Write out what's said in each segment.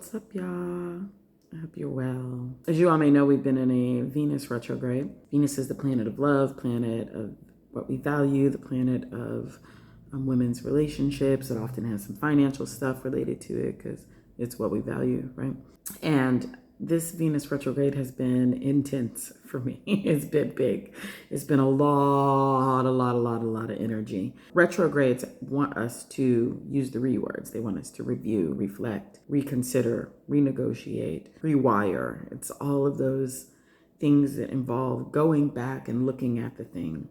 What's up, y'all? I hope you're well. As you all may know, we've been in a Venus retrograde. Venus is the planet of love, planet of what we value, the planet of women's relationships. It often has some financial stuff related to it because it's what we value, right? And this Venus retrograde has been intense for me. It's been big. It's been a lot of energy. Retrogrades want us to use the words. They want us to review, reflect, reconsider, renegotiate, rewire. It's all of those things that involve going back and looking at the thing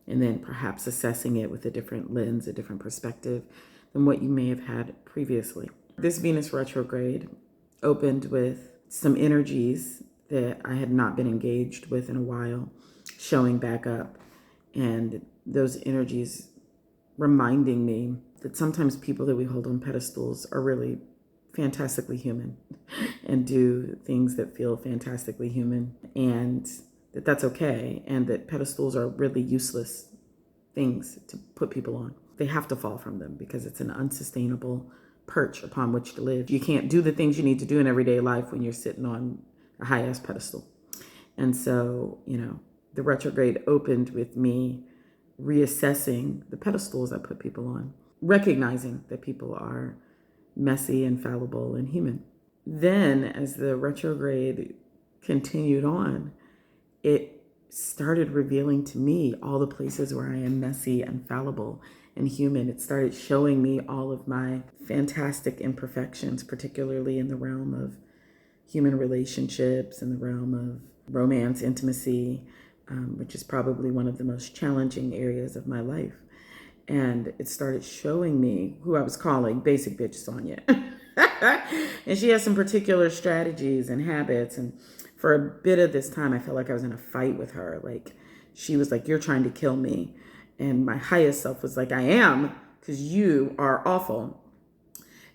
and then perhaps assessing it with a different lens, a different perspective than what you may have had previously. This Venus retrograde opened with some energies that I had not been engaged with in a while showing back up. And those energies reminding me that sometimes people that we hold on pedestals are really fantastically human and do things that feel fantastically human, and that's okay, and that pedestals are really useless things to put people on. They have to fall from them because it's an unsustainable perch upon which to live. You can't do the things you need to do in everyday life when you're sitting on a high-ass pedestal. And so, the retrograde opened with me reassessing the pedestals I put people on, recognizing that people are messy and fallible and human. Then, as the retrograde continued on, it started revealing to me all the places where I am messy and fallible and human. It started showing me all of my fantastic imperfections, particularly in the realm of human relationships, in the realm of romance, intimacy, which is probably one of the most challenging areas of my life. And it started showing me who I was calling basic bitch Sonya. And she has some particular strategies and habits. And for a bit of this time, I felt like I was in a fight with her. Like, she was like, "You're trying to kill me." And my highest self was like, "I am, because you are awful."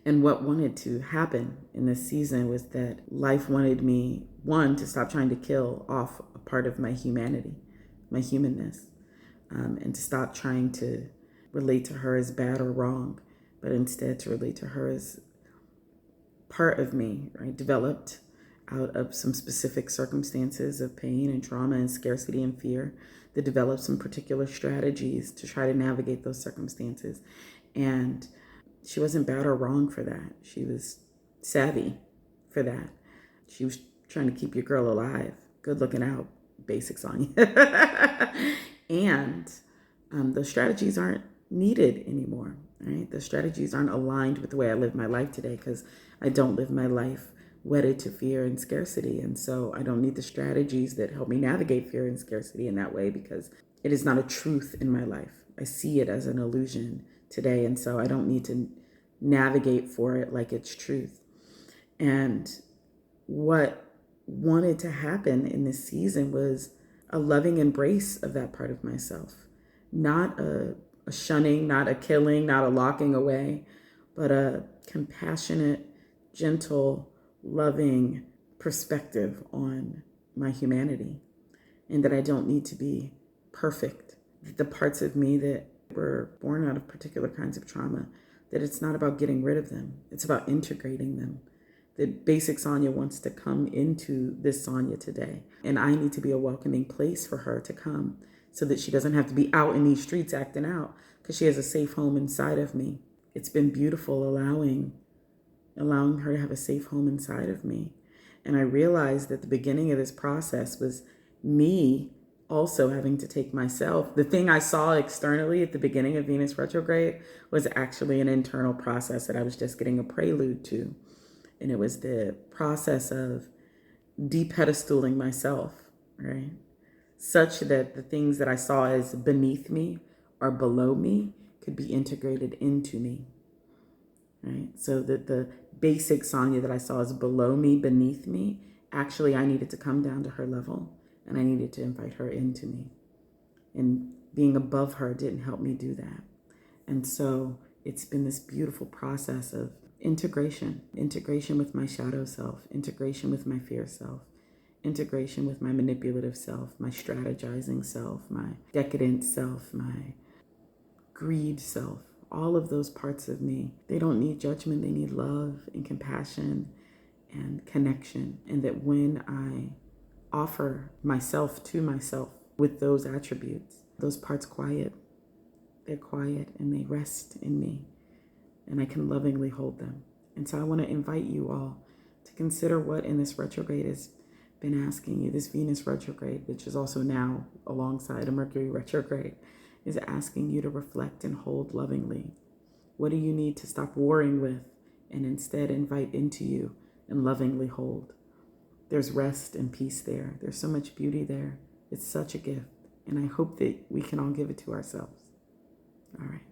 And what wanted to happen in this season was that life wanted me, one, to stop trying to kill off a part of my humanity, my humanness, and to stop trying to relate to her as bad or wrong, but instead to relate to her as part of me, right? Developed out of some specific circumstances of pain and trauma and scarcity and fear, that developed some particular strategies to try to navigate those circumstances. And she wasn't bad or wrong for that. She was savvy for that. She was trying to keep your girl alive. Good looking out, basic Sonya. And those strategies aren't needed anymore, right? The strategies aren't aligned with the way I live my life today, because I don't live my life wedded to fear and scarcity. And so I don't need the strategies that help me navigate fear and scarcity in that way, because it is not a truth in my life. I see it as an illusion today. And so I don't need to navigate for it like it's truth. And what wanted to happen in this season was a loving embrace of that part of myself. Not a shunning, not a killing, not a locking away, but a compassionate, gentle, loving perspective on my humanity. And that I don't need to be perfect. The parts of me that were born out of particular kinds of trauma, that it's not about getting rid of them. It's about integrating them. That basic Sonya wants to come into this Sonya today. And I need to be a welcoming place for her to come, so that she doesn't have to be out in these streets acting out, because she has a safe home inside of me. It's been beautiful allowing her to have a safe home inside of me. And I realized that the beginning of this process was me also having to take myself. The thing I saw externally at the beginning of Venus retrograde was actually an internal process that I was just getting a prelude to. And it was the process of de-pedestaling myself, right? Such that the things that I saw as beneath me or below me could be integrated into me, right? So that the basic Sonya that I saw as below me, beneath me, actually I needed to come down to her level, and I needed to invite her into me. And being above her didn't help me do that. And so it's been this beautiful process of integration with my shadow self, integration with my fear self, integration with my manipulative self, my strategizing self, my decadent self, my greed self. All of those parts of me, they don't need judgment. They need love and compassion and connection. And that when I offer myself to myself with those attributes, those parts quiet. They're quiet and they rest in me, and I can lovingly hold them. And so I want to invite you all to consider what in this retrograde has been asking you. This Venus retrograde, which is also now alongside a Mercury retrograde, is asking you to reflect and hold lovingly. What do you need to stop warring with and instead invite into you and lovingly hold? There's rest and peace there. There's so much beauty there. It's such a gift. And I hope that we can all give it to ourselves. All right.